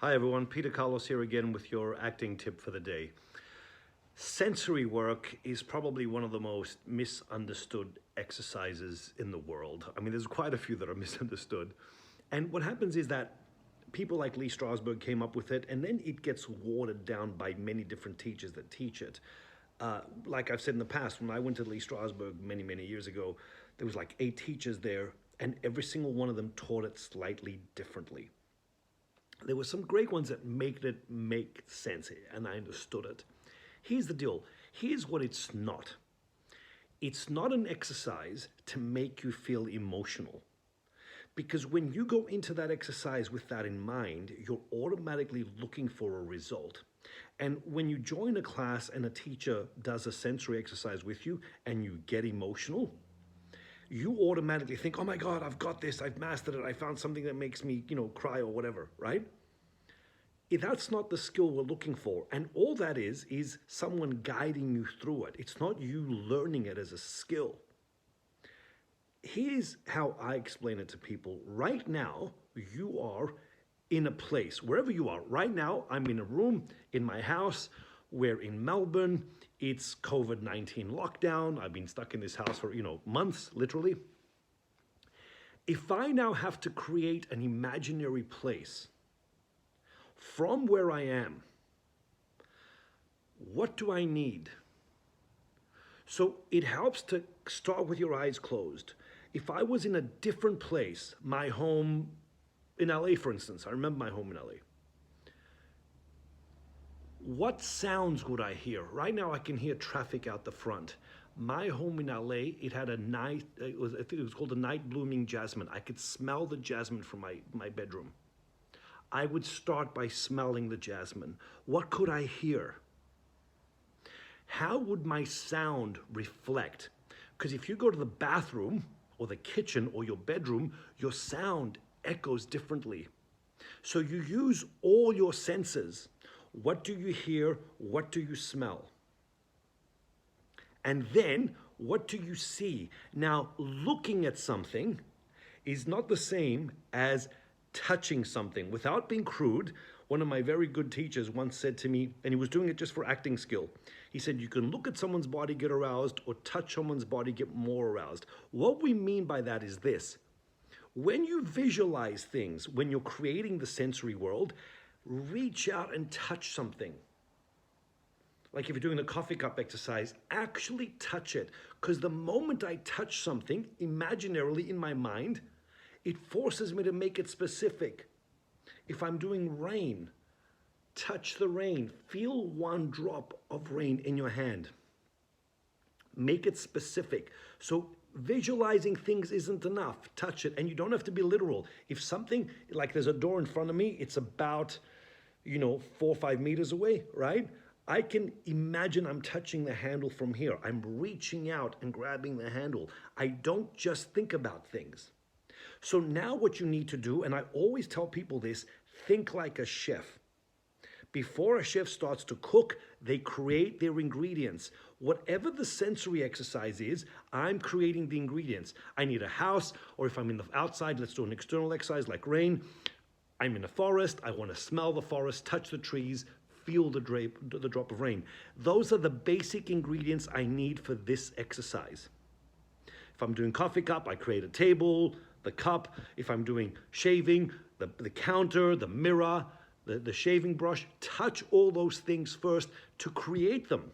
Hi everyone, Peter Kalos here again with your acting tip for the day. Sensory work is probably one of the most misunderstood exercises in the world. I mean, there's quite a few that are misunderstood. And what happens is that people like Lee Strasberg came up with it, and then it gets watered down by many different teachers that teach it. Like I've said in the past, when I went to Lee Strasberg many years ago, there was like 8 teachers there, and every single one of them taught it slightly differently. There were some great ones that made it make sense, and I understood it. Here's the deal. Here's what it's not. It's not an exercise to make you feel emotional. Because when you go into that exercise with that in mind, you're automatically looking for a result. And when you join a class and a teacher does a sensory exercise with you and you get emotional, you automatically think, oh my God, I've got this, I've mastered it, I found something that makes me, cry or whatever, right? That's not the skill we're looking for. And all that is someone guiding you through it. It's not you learning it as a skill. Here's how I explain it to people. Right now, you are in a place, wherever you are. Right now, I'm in a room in my house. We're in Melbourne. It's COVID-19 lockdown. I've been stuck in this house for, months, literally. If I now have to create an imaginary place from where I am, what do I need? So it helps to start with your eyes closed. If I was in a different place, my home in LA, for instance, I remember my home in LA. What sounds would I hear? Right now I can hear traffic out the front. My home in LA, it had I think it was called a night blooming jasmine. I could smell the jasmine from my bedroom. I would start by smelling the jasmine. What could I hear? How would my sound reflect? Because if you go to the bathroom or the kitchen or your bedroom, your sound echoes differently. So you use all your senses. What do you hear? What do you smell? And then, what do you see? Now, looking at something is not the same as touching something. Without being crude, one of my very good teachers once said to me, and he was doing it just for acting skill, he said, you can look at someone's body, get aroused, or touch someone's body, get more aroused. What we mean by that is this. When you visualize things, when you're creating the sensory world, reach out and touch something. Like if you're doing the coffee cup exercise, actually touch it. Because the moment I touch something imaginarily in my mind, it forces me to make it specific. If I'm doing rain, touch the rain. Feel one drop of rain in your hand. Make it specific. So visualizing things isn't enough. Touch it. And you don't have to be literal. If something, like there's a door in front of me, it's about 4 or 5 meters away, right? I can imagine I'm touching the handle from here. I'm reaching out and grabbing the handle. I don't just think about things. So now what you need to do, and I always tell people this, think like a chef. Before a chef starts to cook, they create their ingredients. Whatever the sensory exercise is, I'm creating the ingredients. I need a house, or if I'm in the outside, let's do an external exercise like rain. I'm in a forest, I want to smell the forest, touch the trees, feel the drop of rain. Those are the basic ingredients I need for this exercise. If I'm doing coffee cup, I create a table, the cup. If I'm doing shaving, the counter, the mirror, the shaving brush. Touch all those things first to create them.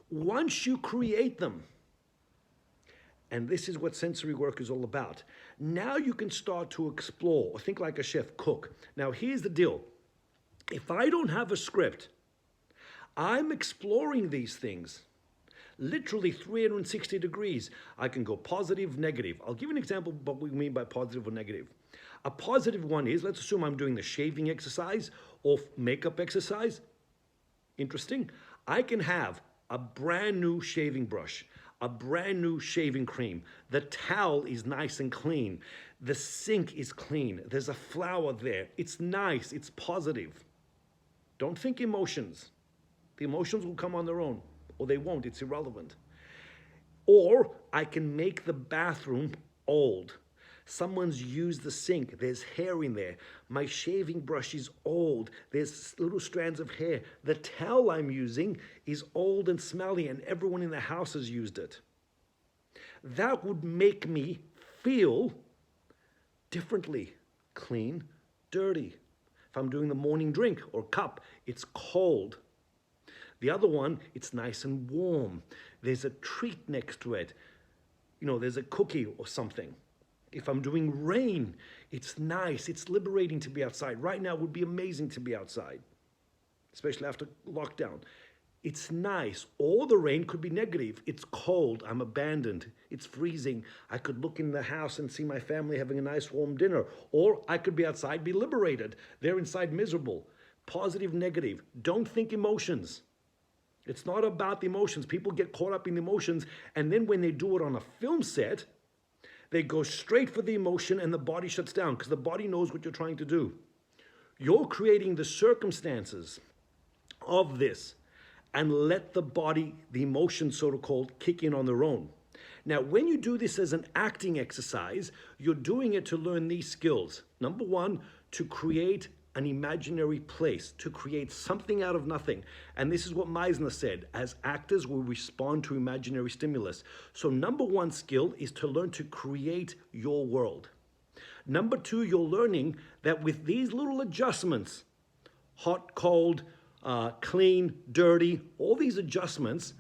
Once you create them, and this is what sensory work is all about. Now you can start to explore, or think like a chef, cook. Now here's the deal. If I don't have a script, I'm exploring these things. Literally 360 degrees. I can go positive, negative. I'll give you an example of what we mean by positive or negative. A positive one is, let's assume I'm doing the shaving exercise or makeup exercise. Interesting. I can have a brand new shaving brush, a brand new shaving cream. The towel is nice and clean. The sink is clean. There's a flower there. It's nice. It's positive. Don't think emotions. The emotions will come on their own, or they won't. It's irrelevant. Or I can make the bathroom old. Someone's used the sink. There's hair in there. My shaving brush is old. There's little strands of hair. The towel I'm using is old and smelly, and everyone in the house has used it. That would make me feel differently. Clean, dirty. If I'm doing the morning drink or cup, it's cold. The other one, it's nice and warm. There's a treat next to it. There's a cookie or something. If I'm doing rain, it's nice. It's liberating to be outside. Right now, it would be amazing to be outside, especially after lockdown. It's nice. Or the rain could be negative. It's cold. I'm abandoned. It's freezing. I could look in the house and see my family having a nice warm dinner. Or I could be outside, be liberated. They're inside miserable. Positive, negative. Don't think emotions. It's not about the emotions. People get caught up in the emotions, and then when they do it on a film set, they go straight for the emotion and the body shuts down because the body knows what you're trying to do. You're creating the circumstances of this and let the body, the emotions so-called, kick in on their own. Now, when you do this as an acting exercise, you're doing it to learn these skills. Number one, to create an imaginary place, to create something out of nothing. And this is what Meisner said, as actors we respond to imaginary stimulus. So number one skill is to learn to create your world. Number two, you're learning that with these little adjustments, hot, cold, clean, dirty, all these adjustments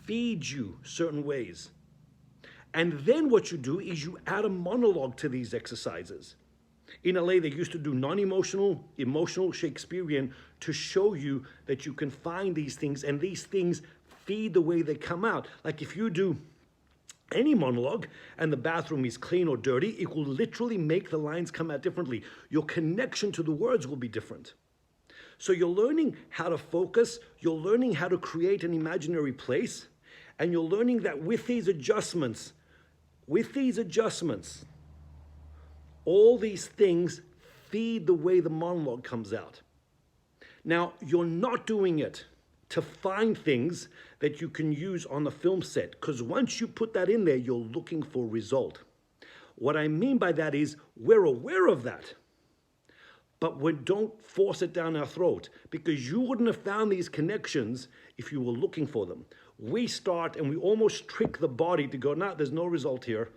feed you certain ways. And then what you do is you add a monologue to these exercises. In LA, they used to do non-emotional, emotional Shakespearean to show you that you can find these things, and these things feed the way they come out. Like if you do any monologue and the bathroom is clean or dirty, it will literally make the lines come out differently. Your connection to the words will be different. So you're learning how to focus, you're learning how to create an imaginary place, and you're learning that with these adjustments, all these things feed the way the monologue comes out. Now, you're not doing it to find things that you can use on the film set, because once you put that in there, you're looking for a result. What I mean by that is we're aware of that, but we don't force it down our throat, because you wouldn't have found these connections if you were looking for them. We start and we almost trick the body to go, nah, there's no result here.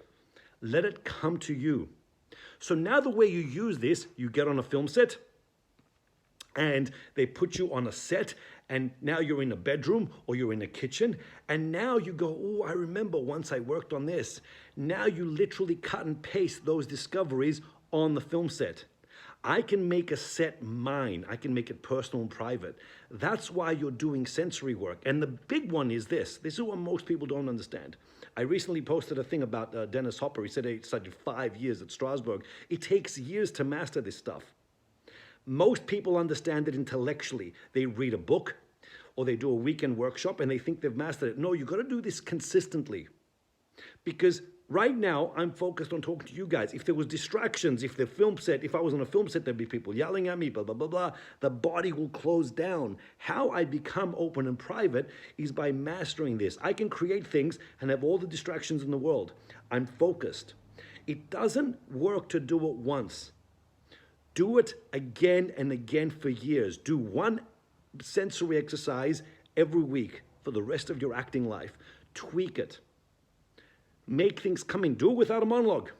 Let it come to you. So now the way you use this, you get on a film set and they put you on a set, and now you're in a bedroom or you're in a kitchen, and now you go, oh, I remember once I worked on this. Now you literally cut and paste those discoveries on the film set. I can make a set mine. I can make it personal and private. That's why you're doing sensory work. And the big one is this. This is what most people don't understand. I recently posted a thing about Dennis Hopper. He said he studied 5 years at Strasbourg. It takes years to master this stuff. Most people understand it intellectually. They read a book or they do a weekend workshop and they think they've mastered it. No, you've got to do this consistently. Because right now, I'm focused on talking to you guys. If there was distractions, if I was on a film set, there'd be people yelling at me, blah, blah, blah, blah. The body will close down. How I become open and private is by mastering this. I can create things and have all the distractions in the world. I'm focused. It doesn't work to do it once. Do it again and again for years. Do one sensory exercise every week for the rest of your acting life. Tweak it. Make things come in. Do it without a monologue.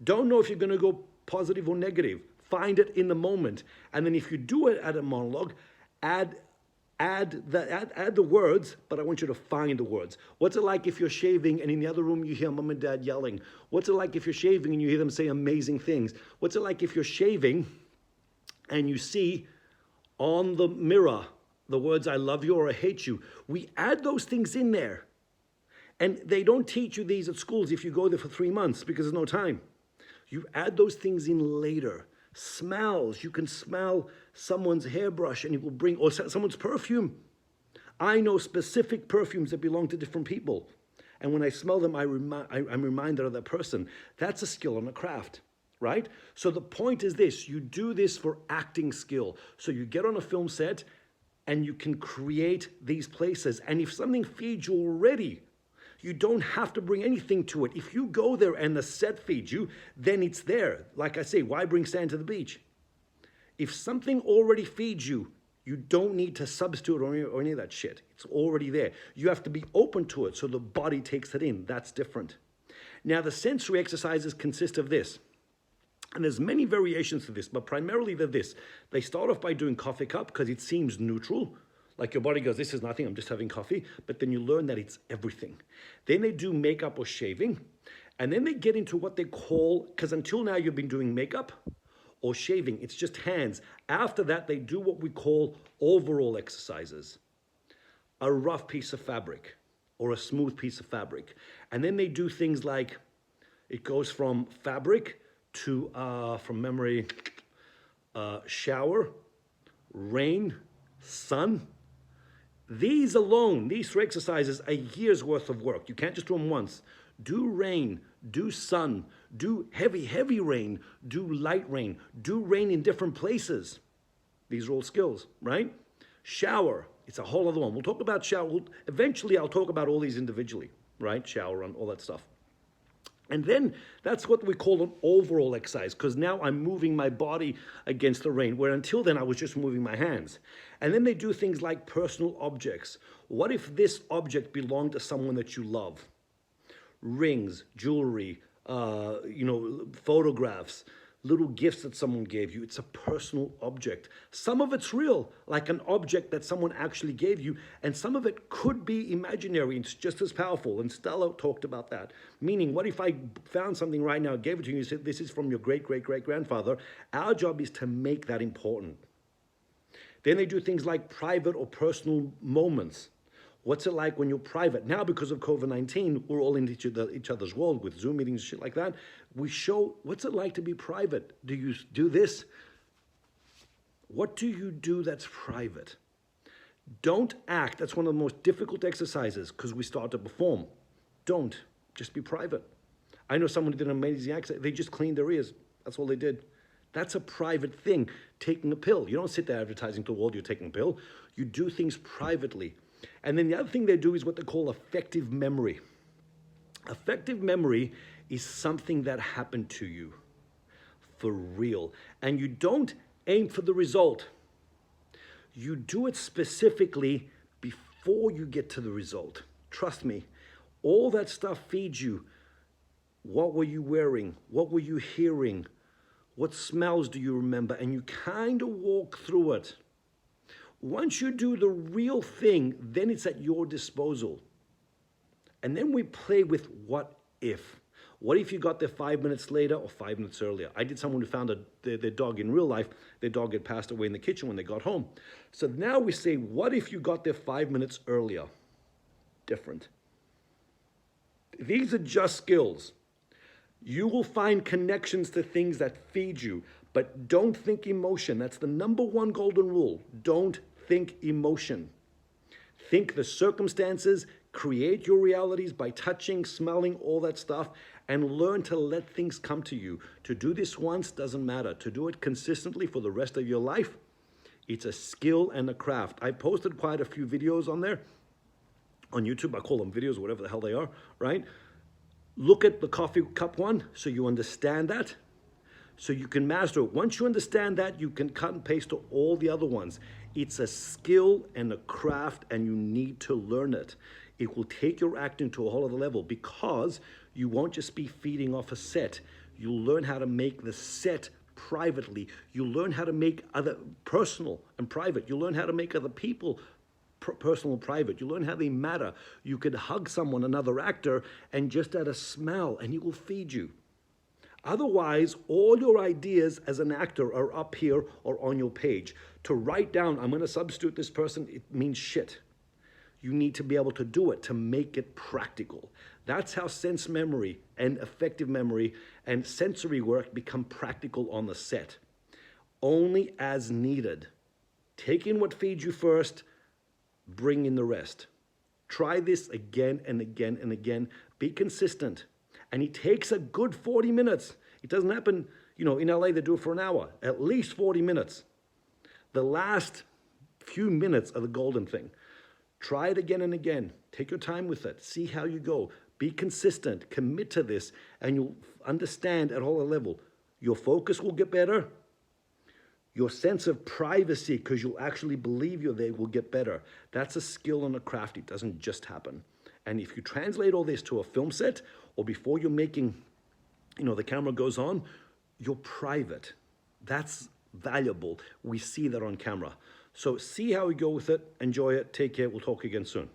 Don't know if you're going to go positive or negative. Find it in the moment. And then if you do it at a monologue, add the words, but I want you to find the words. What's it like if you're shaving and in the other room you hear mom and dad yelling? What's it like if you're shaving and you hear them say amazing things? What's it like if you're shaving and you see on the mirror the words I love you or I hate you? We add those things in there. And they don't teach you these at schools if you go there for 3 months because there's no time. You add those things in later. Smells. You can smell someone's hairbrush and it will bring, or someone's perfume. I know specific perfumes that belong to different people. And when I smell them, I'm reminded of that person. That's a skill and a craft, right? So the point is this. You do this for acting skill. So you get on a film set and you can create these places. And if something feeds you already, You don't have to bring anything to it. If you go there and the set feeds you, then it's there. Like I say, why bring sand to the beach? If something already feeds you, you don't need to substitute or any of that shit. It's already there. You have to be open to it so the body takes it in. That's different. Now, the sensory exercises consist of this. And there's many variations to this, but primarily they're this. They start off by doing coffee cup because it seems neutral. Like your body goes, this is nothing, I'm just having coffee. But then you learn that it's everything. Then they do makeup or shaving. And then they get into what they call, because until now you've been doing makeup or shaving, it's just hands. After that, they do what we call overall exercises. A rough piece of fabric or a smooth piece of fabric. And then they do things like, it goes from fabric to, from memory, shower, rain, sun. These alone, these three exercises, are a year's worth of work. You can't just do them once. Do rain, do sun, do heavy rain, do light rain, do rain in different places. These are all skills, right? Shower, it's a whole other one. We'll talk about shower. Eventually, I'll talk about all these individually, right? Shower and all that stuff. And then that's what we call an overall exercise, because now I'm moving my body against the rain, where until then I was just moving my hands. And then they do things like personal objects. What if this object belonged to someone that you love? Rings, jewelry, photographs, little gifts that someone gave you. It's a personal object. Some of it's real, like an object that someone actually gave you, and some of it could be imaginary. It's just as powerful, and Stella talked about that. Meaning, what if I found something right now, gave it to you, and you said, this is from your great-great-great-grandfather? Our job is to make that important. Then they do things like private or personal moments. What's it like when you're private? Now, because of COVID-19, we're all in each other's world with Zoom meetings, shit like that. We show, what's it like to be private? Do you do this? What do you do that's private? Don't act. That's one of the most difficult exercises because we start to perform. Don't. Just be private. I know someone who did an amazing exercise. They just cleaned their ears. That's all they did. That's a private thing. Taking a pill. You don't sit there advertising to the world you're taking a pill. You do things privately. And then the other thing they do is what they call effective memory. Effective memory is something that happened to you for real. And you don't aim for the result. You do it specifically before you get to the result. Trust me, all that stuff feeds you. What were you wearing? What were you hearing? What smells do you remember? And you kind of walk through it. Once you do the real thing, then it's at your disposal. And then we play with what if. What if you got there 5 minutes later or 5 minutes earlier? I did someone who found their dog in real life. Their dog had passed away in the kitchen when they got home. So now we say, what if you got there 5 minutes earlier? Different. These are just skills. You will find connections to things that feed you, but don't think emotion. That's the number one golden rule. Don't think emotion. Think the circumstances, create your realities by touching, smelling, all that stuff, and learn to let things come to you. To do this once doesn't matter. To do it consistently for the rest of your life, it's a skill and a craft. I posted quite a few videos on there, on YouTube. I call them videos, whatever the hell they are, right? Look at the coffee cup one so you understand that, so you can master it. Once you understand that, you can cut and paste to all the other ones. It's a skill and a craft, and you need to learn it. It will take your acting to a whole other level because you won't just be feeding off a set. You'll learn how to make the set privately. You'll learn how to make other personal and private. You'll learn how to make other people personal and private. You learn how they matter. You could hug someone, another actor, and just at a smell, and he will feed you. Otherwise, all your ideas as an actor are up here or on your page. To write down, I'm going to substitute this person, it means shit. You need to be able to do it, to make it practical. That's how sense memory and effective memory and sensory work become practical on the set. Only as needed. Take in what feeds you first, bring in the rest. Try this again and again and again. Be consistent. And it takes a good 40 minutes. It doesn't happen, in LA they do it for an hour. At least 40 minutes. The last few minutes are the golden thing. Try it again and again. Take your time with it. See how you go. Be consistent. Commit to this, and you'll understand at all a level. Your focus will get better. Your sense of privacy, because you'll actually believe you're there, will get better. That's a skill and a craft. It doesn't just happen. And if you translate all this to a film set, or before you're making, the camera goes on, you're private. That's valuable. We see that on camera. So see how we go with it. Enjoy it. Take care. We'll talk again soon.